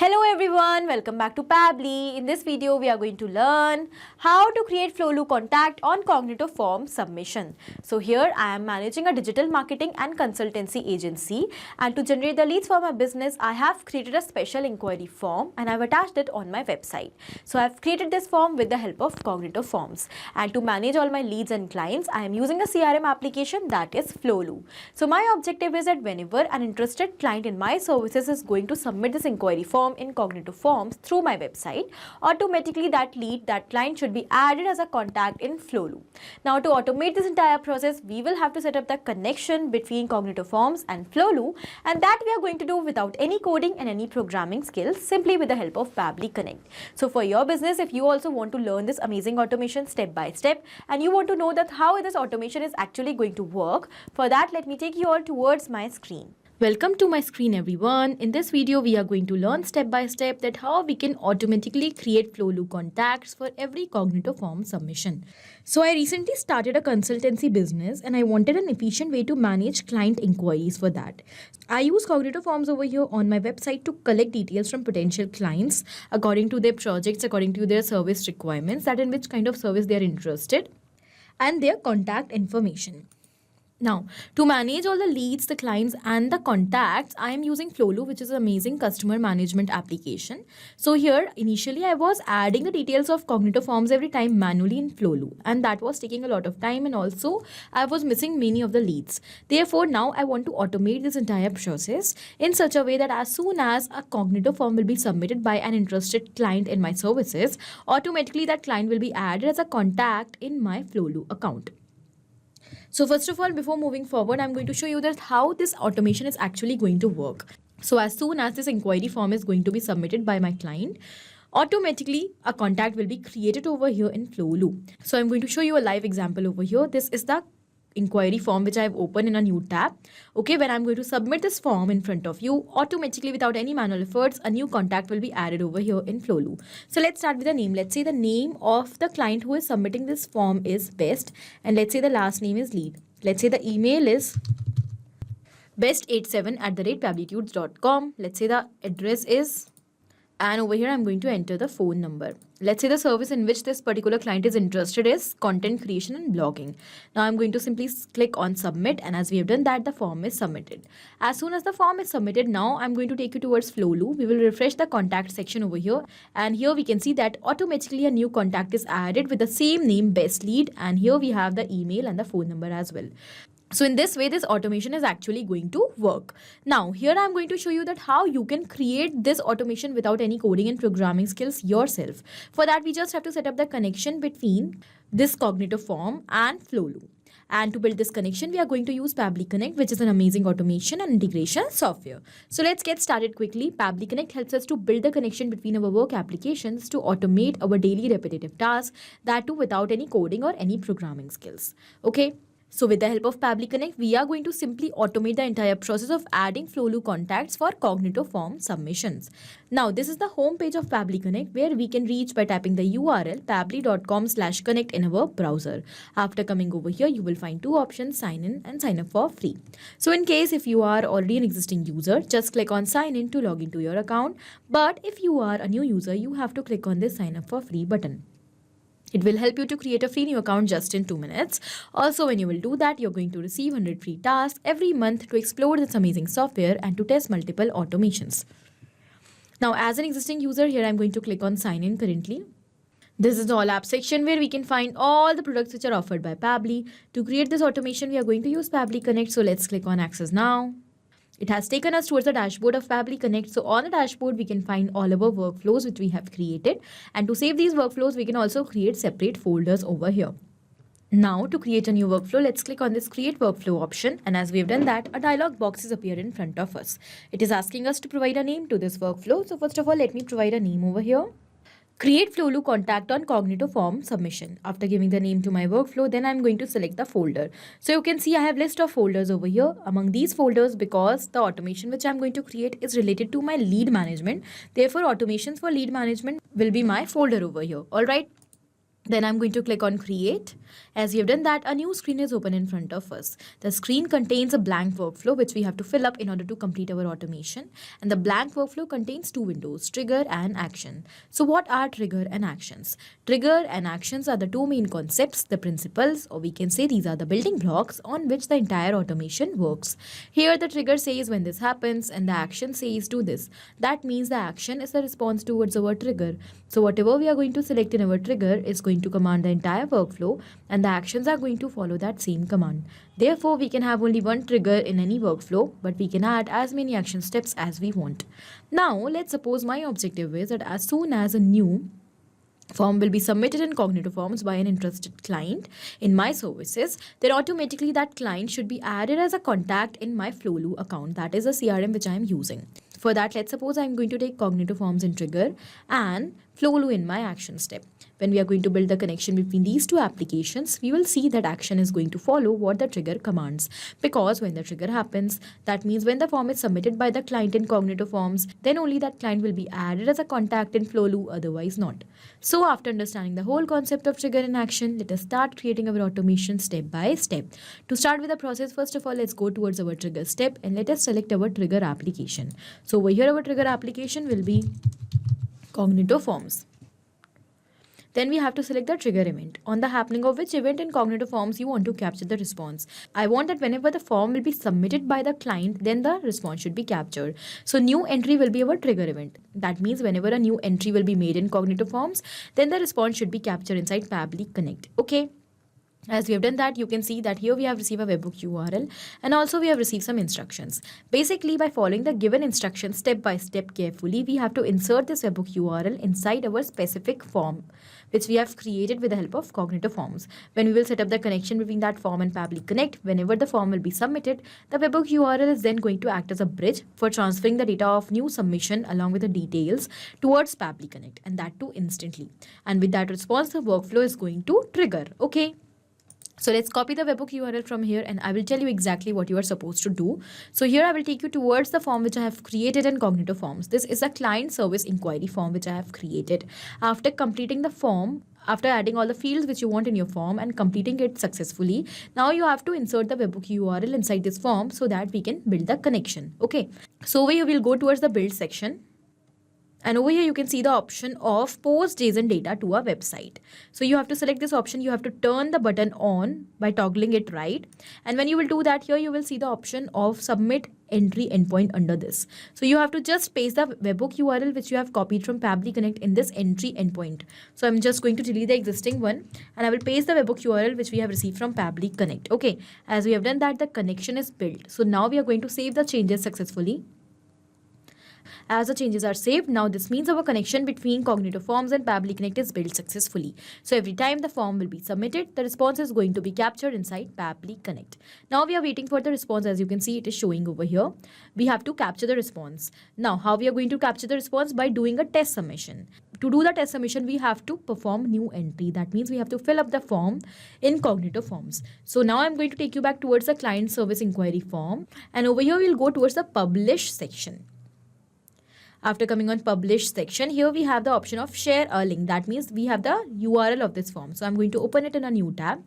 Hello everyone, welcome back to Pabbly. In this video, we are going to learn how to create Flowlu contact on Cognito Forms submission. So here I am managing a digital marketing and consultancy agency, and to generate the leads for my business, I have created a special inquiry form and I've attached it on my website. So I've created this form with the help of Cognito Forms, and to manage all my leads and clients, I am using a CRM application, that is Flowlu. So my objective is that whenever an interested client in my services is going to submit this inquiry form in Cognito Forms through my website, automatically that client should be added as a contact in Flowlu. Now to automate this entire process, we will have to set up the connection between Cognito Forms and Flowlu, and that we are going to do without any coding and any programming skills, simply with the help of Pabbly Connect. So for your business, if you also want to learn this amazing automation step by step and you want to know that how this automation is actually going to work, for that let me take you all towards my screen. Welcome to my screen everyone. In this video, we are going to learn step by step that how we can automatically create Flowlu contacts for every Cognito form submission. So I recently started a consultancy business and I wanted an efficient way to manage client inquiries for that. I use Cognito Forms over here on my website to collect details from potential clients according to their projects, according to their service requirements, that in which kind of service they are interested, and their contact information. Now, to manage all the leads, the clients and the contacts, I am using Flowlu, which is an amazing customer management application. So here, initially, I was adding the details of Cognito Forms every time manually in Flowlu, and that was taking a lot of time, and also I was missing many of the leads. Therefore, now I want to automate this entire process in such a way that as soon as a Cognito form will be submitted by an interested client in my services, automatically that client will be added as a contact in my Flowlu account. So first of all, before moving forward, I'm going to show you that how this automation is actually going to work. So as soon as this inquiry form is going to be submitted by my client, automatically a contact will be created over here in Flowlu. So I'm going to show you a live example over here. This is the inquiry form which I have opened in a new tab. Okay, when I'm going to submit this form in front of you, automatically without any manual efforts, a new contact will be added over here in Flowlu. So let's start with the name. Let's say the name of the client who is submitting this form is Best, and let's say the last name is Lead. Let's say the email is best87@pabblytudes.com. Let's say the address is, and over here I'm going to enter the phone number. Let's say the service in which this particular client is interested is content creation and blogging. Now I'm going to simply click on submit, and as we have done that, the form is submitted. As soon as the form is submitted, now I'm going to take you towards Flowlu. We will refresh the contact section over here, and here we can see that automatically a new contact is added with the same name, Best Lead, and here we have the email and the phone number as well. So in this way, this automation is actually going to work. Now, here I'm going to show you that how you can create this automation without any coding and programming skills yourself. For that, we just have to set up the connection between this Cognito form and Flowlu. And to build this connection, we are going to use Pabbly Connect, which is an amazing automation and integration software. So let's get started quickly. Pabbly Connect helps us to build the connection between our work applications to automate our daily repetitive tasks, that too without any coding or any programming skills. Okay. So with the help of Pabbly Connect, we are going to simply automate the entire process of adding Flowlu contacts for Cognito form submissions. Now, this is the home page of Pabbly Connect, where we can reach by typing the URL pabbly.com/connect in our browser. After coming over here, you will find two options, sign in and sign up for free. So in case if you are already an existing user, just click on sign in to log into your account. But if you are a new user, you have to click on this sign up for free button. It will help you to create a free new account just in 2 minutes. Also, when you will do that, you're going to receive 100 free tasks every month to explore this amazing software and to test multiple automations. Now, as an existing user, here I'm going to click on sign in currently. This is the all app section where we can find all the products which are offered by Pabbly. To create this automation, we are going to use Pabbly Connect. So let's click on access now. It has taken us towards the dashboard of Pabbly Connect. So on the dashboard, we can find all our workflows which we have created. And to save these workflows, we can also create separate folders over here. Now to create a new workflow, let's click on this create workflow option. And as we have done that, a dialog box is appeared in front of us. It is asking us to provide a name to this workflow. So first of all, let me provide a name over here. Create Flowlu contact on Cognito form submission. After giving the name to my workflow, then I'm going to select the folder. So you can see I have list of folders over here. Among these folders, because the automation which I'm going to create is related to my lead management, therefore automations for lead management will be my folder over here. All right. Then I'm going to click on create. As we have done that, a new screen is open in front of us. The screen contains a blank workflow which we have to fill up in order to complete our automation. And the blank workflow contains two windows, trigger and action. So what are trigger and actions? Trigger and actions are the two main concepts, the principles, or we can say these are the building blocks on which the entire automation works. Here the trigger says when this happens and the action says do this. That means the action is the response towards our trigger. So whatever we are going to select in our trigger is going to command the entire workflow, and the actions are going to follow that same command. Therefore, we can have only one trigger in any workflow, but we can add as many action steps as we want. Now, let's suppose my objective is that as soon as a new form will be submitted in Cognito Forms by an interested client in my services, then automatically that client should be added as a contact in my Flowlu account. That is a CRM which I am using. For that, let's suppose I'm going to take Cognito Forms in trigger and Flowlu in my action step. When we are going to build the connection between these two applications, we will see that action is going to follow what the trigger commands. Because when the trigger happens, that means when the form is submitted by the client in Cognito Forms, then only that client will be added as a contact in Flowlu, otherwise not. So after understanding the whole concept of trigger in action, let us start creating our automation step by step. To start with the process, first of all, let's go towards our trigger step and let us select our trigger application. So over here, our trigger application will be Cognito Forms. Then we have to select the trigger event, on the happening of which event in Cognito Forms you want to capture the response. I want that whenever the form will be submitted by the client, then the response should be captured. So new entry will be our trigger event. That means whenever a new entry will be made in Cognito Forms, then the response should be captured inside Pabbly Connect. Okay. As we have done that, you can see that here we have received a webhook URL and also we have received some instructions. Basically, by following the given instructions step by step carefully, we have to insert this webhook URL inside our specific form, which we have created with the help of Cognito Forms. When we will set up the connection between that form and Pabbly Connect, whenever the form will be submitted, the webhook URL is then going to act as a bridge for transferring the data of new submission along with the details towards Pabbly Connect, and that too instantly. And with that response, the workflow is going to trigger. Okay. So let's copy the webhook URL from here and I will tell you exactly what you are supposed to do. So here I will take you towards the form which I have created in Cognito Forms. This is a client service inquiry form which I have created. After completing the form, after adding all the fields which you want in your form and completing it successfully, now you have to insert the webhook URL inside this form so that we can build the connection. Okay. So over here we'll go towards the build section. And over here, you can see the option of post JSON data to a website. So you have to select this option. You have to turn the button on by toggling it right. And when you will do that, here you will see the option of submit entry endpoint under this. So you have to just paste the webhook URL which you have copied from Pabbly Connect in this entry endpoint. So I'm just going to delete the existing one and I will paste the webhook URL which we have received from Pabbly Connect. Okay, as we have done that, the connection is built. So now we are going to save the changes successfully. As the changes are saved, now this means our connection between Cognito Forms and Pabbly Connect is built successfully. So every time the form will be submitted, the response is going to be captured inside Pabbly Connect. Now we are waiting for the response. As you can see, it is showing over here. We have to capture the response. Now, how we are going to capture the response? By doing a test submission. To do the test submission, we have to perform new entry. That means we have to fill up the form in Cognito Forms. So now I'm going to take you back towards the client service inquiry form. And over here, we'll go towards the publish section. After coming on publish section, here we have the option of share a link. That means we have the URL of this form. So I'm going to open it in a new tab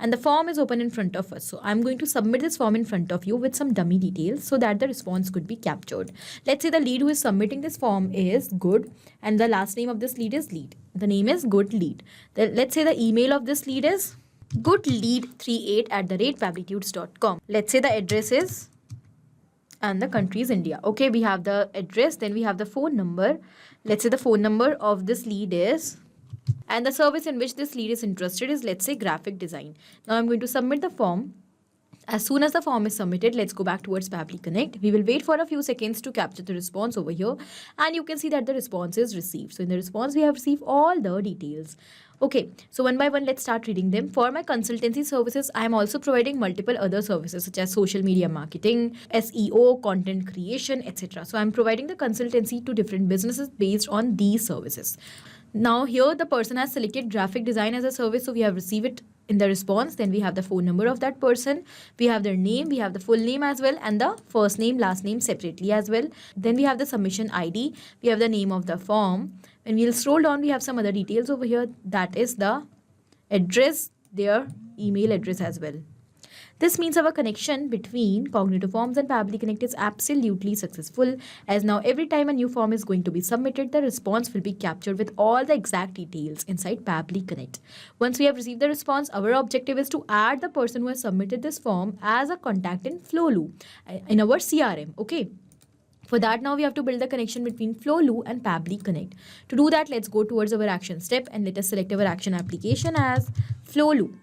and the form is open in front of us. So I'm going to submit this form in front of you with some dummy details so that the response could be captured. Let's say the lead who is submitting this form is Good and the last name of this lead is Lead. The name is Good Lead. Let's say the email of this lead is goodlead38@pablitudes.com. Let's say the address is and the country is India. Okay, we have the address, then we have the phone number. Let's say the phone number of this lead is, and the service in which this lead is interested is, let's say, graphic design. Now I'm going to submit the form. As soon as the form is submitted, let's go back towards Pabbly Connect. We will wait for a few seconds to capture the response over here. And you can see that the response is received. So in the response, we have received all the details. Okay, so one by one, let's start reading them. For my consultancy services, I am also providing multiple other services such as social media marketing, SEO, content creation, etc. So I'm providing the consultancy to different businesses based on these services. Now here the person has selected graphic design as a service, so we have received it in the response. Then we have the phone number of that person, we have their name, we have the full name as well, and the first name, last name separately as well. Then we have the submission ID, we have the name of the form. When we'll scroll down, we have some other details over here. That is the address their email address as well. This means our connection between Cognito Forms and Pabbly Connect is absolutely successful, as now every time a new form is going to be submitted, the response will be captured with all the exact details inside Pabbly Connect. Once we have received the response, our objective is to add the person who has submitted this form as a contact in Flowlu in our CRM. Okay. For that, now we have to build the connection between Flowlu and Pabbly Connect. To do that, let's go towards our action step and let us select our action application as Flowlu.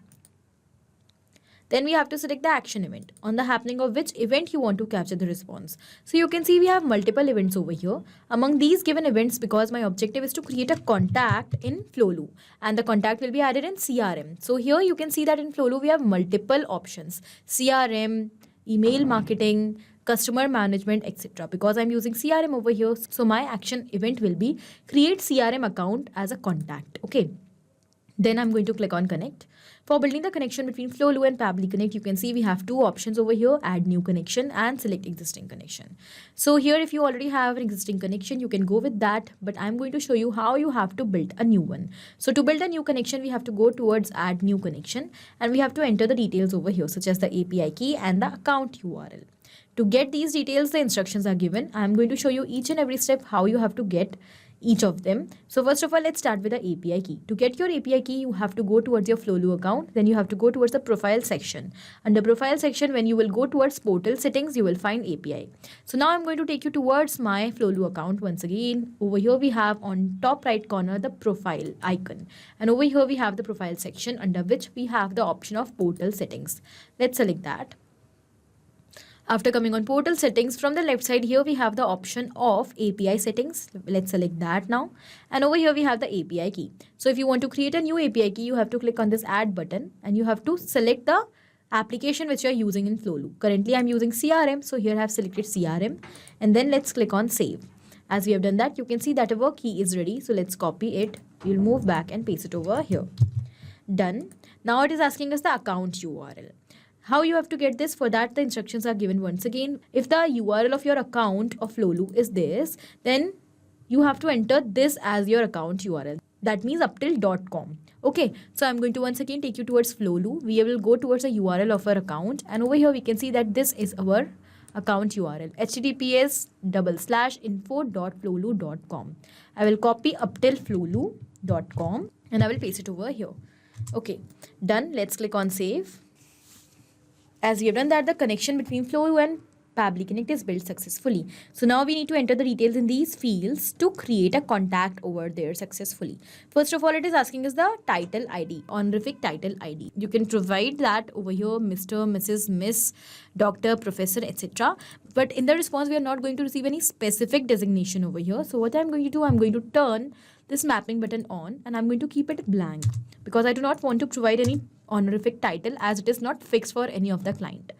Then we have to select the action event, on the happening of which event you want to capture the response. So you can see we have multiple events over here. Among these given events, because my objective is to create a contact in Flowlu, and the contact will be added in CRM. So here you can see that in Flowlu we have multiple options: CRM, email marketing, customer management, etc. Because I'm using CRM over here, so my action event will be create CRM account as a contact. Okay. Then I'm going to click on connect. For building the connection between Flowlu and Pabbly Connect, you can see we have two options over here: add new connection and select existing connection. So here, if you already have an existing connection, you can go with that, but I'm going to show you how you have to build a new one. So to build a new connection, we have to go towards add new connection, and we have to enter the details over here, such as the API key and the account URL. To get these details, the instructions are given. I'm going to show you each and every step how you have to get each of them. So first of all, let's start with the API key. To get your API key, you have to go towards your Flowlu account. Then you have to go towards the profile section. Under profile section, when you will go towards portal settings, you will find API. So now I'm going to take you towards my Flowlu account once again. Over here, we have on top right corner the profile icon. And over here, we have the profile section under which we have the option of portal settings. Let's select that. After coming on portal settings, from the left side here we have the option of API settings. Let's select that now. And over here we have the API key. So if you want to create a new API key, you have to click on this add button and you have to select the application which you are using in Flowlu. Currently I'm using CRM, so here I have selected CRM, and then let's click on save. As we have done that, you can see that our key is ready. So let's copy it. We'll move back and paste it over here. Done. Now it is asking us the account URL. How you have to get this? For that, the instructions are given once again. If the URL of your account of Flowlu is this, then you have to enter this as your account URL. That means up till .com. Okay, so I'm going to once again take you towards Flowlu. We will go towards the URL of our account, and over here we can see that this is our account URL, https://info.flowlu.com. I will copy up till flowlu.com and I will paste it over here. Okay, done. Let's click on save. As we have done that, the connection between Flowlu and Pabbly Connect is built successfully. So now we need to enter the details in these fields to create a contact over there successfully. First of all, it is asking us the title ID, honorific title ID. You can provide that over here: Mr., Mrs., Miss, Doctor, Professor, etc. But in the response, we are not going to receive any specific designation over here. So what I'm going to do, I'm going to turn this mapping button on and I'm going to keep it blank because I do not want to provide any honorific title as it is not fixed for any of the client.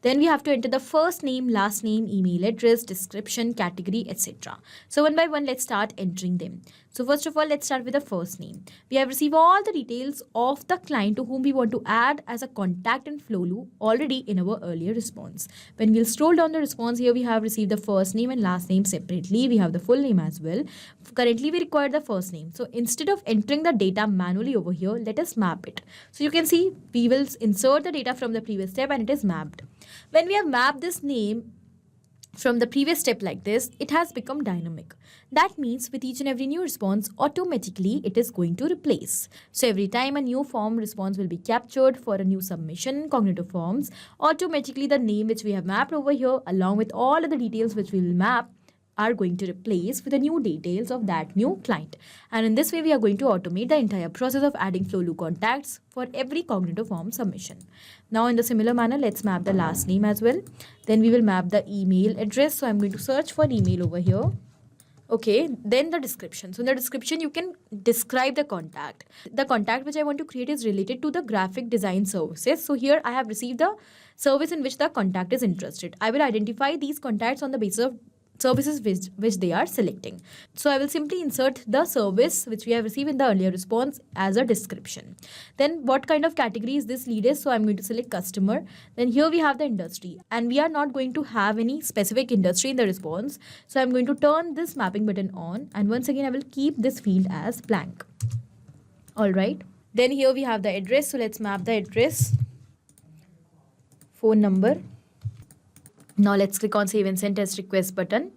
Then we have to enter the first name, last name, email address, description, category, etc. So one by one, let's start entering them. So first of all, let's start with the first name. We have received all the details of the client to whom we want to add as a contact in Flowlu already in our earlier response. When we'll scroll down the response, here we have received the first name and last name separately. We have the full name as well. Currently, we require the first name. So instead of entering the data manually over here, let us map it. So you can see we will insert the data from the previous step and it is mapped. When we have mapped this name from the previous step like this, it has become dynamic. That means with each and every new response, automatically it is going to replace. So every time a new form response will be captured for a new submission in Cognito Forms, automatically the name which we have mapped over here along with all of the details which we will map are going to replace with the new details of that new client. And in this way, we are going to automate the entire process of adding Flowlu contacts for every Cognito Form submission. Now, in the similar manner, let's map the last name as well. Then we will map the email address. So I'm going to search for email over here. Okay, then the description. So in the description, you can describe the contact. The contact which I want to create is related to the graphic design services. So here I have received the service in which the contact is interested. I will identify these contacts on the basis of services which they are selecting. So I will simply insert the service which we have received in the earlier response as a description. Then what kind of category is this lead is? So I'm going to select customer. Then here we have the industry and we are not going to have any specific industry in the response. So I'm going to turn this mapping button on and once again I will keep this field as blank. All right. Then here we have the address. So let's map the address, phone number. Now let's click on save and send test request button.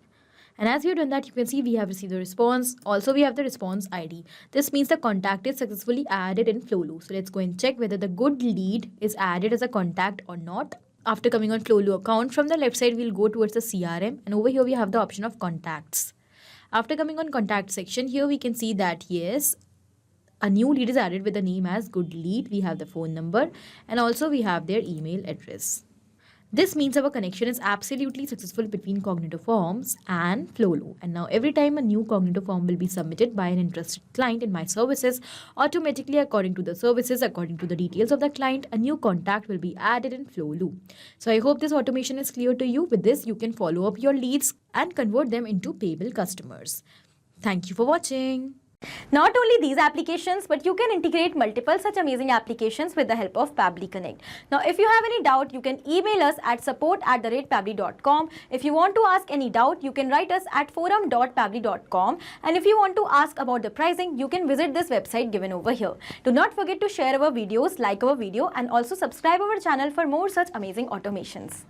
And as we've done that, you can see we have received the response. Also, we have the response ID. This means the contact is successfully added in Flowlu. So let's go and check whether the good lead is added as a contact or not. After coming on Flowlu account, from the left side, we'll go towards the CRM. And over here, we have the option of contacts. After coming on contact section, here we can see that yes, a new lead is added with the name as good lead. We have the phone number and also we have their email address. This means our connection is absolutely successful between Cognito Forms and Flowlu. And now every time a new Cognito Form will be submitted by an interested client in my services, automatically according to the services, according to the details of the client, a new contact will be added in Flowlu. So I hope this automation is clear to you. With this, you can follow up your leads and convert them into payable customers. Thank you for watching. Not only these applications, but you can integrate multiple such amazing applications with the help of Pabbly Connect. Now, if you have any doubt, you can email us at support@pabbly.com. If you want to ask any doubt, you can write us at forum.pabbly.com. And if you want to ask about the pricing, you can visit this website given over here. Do not forget to share our videos, like our video, and also subscribe our channel for more such amazing automations.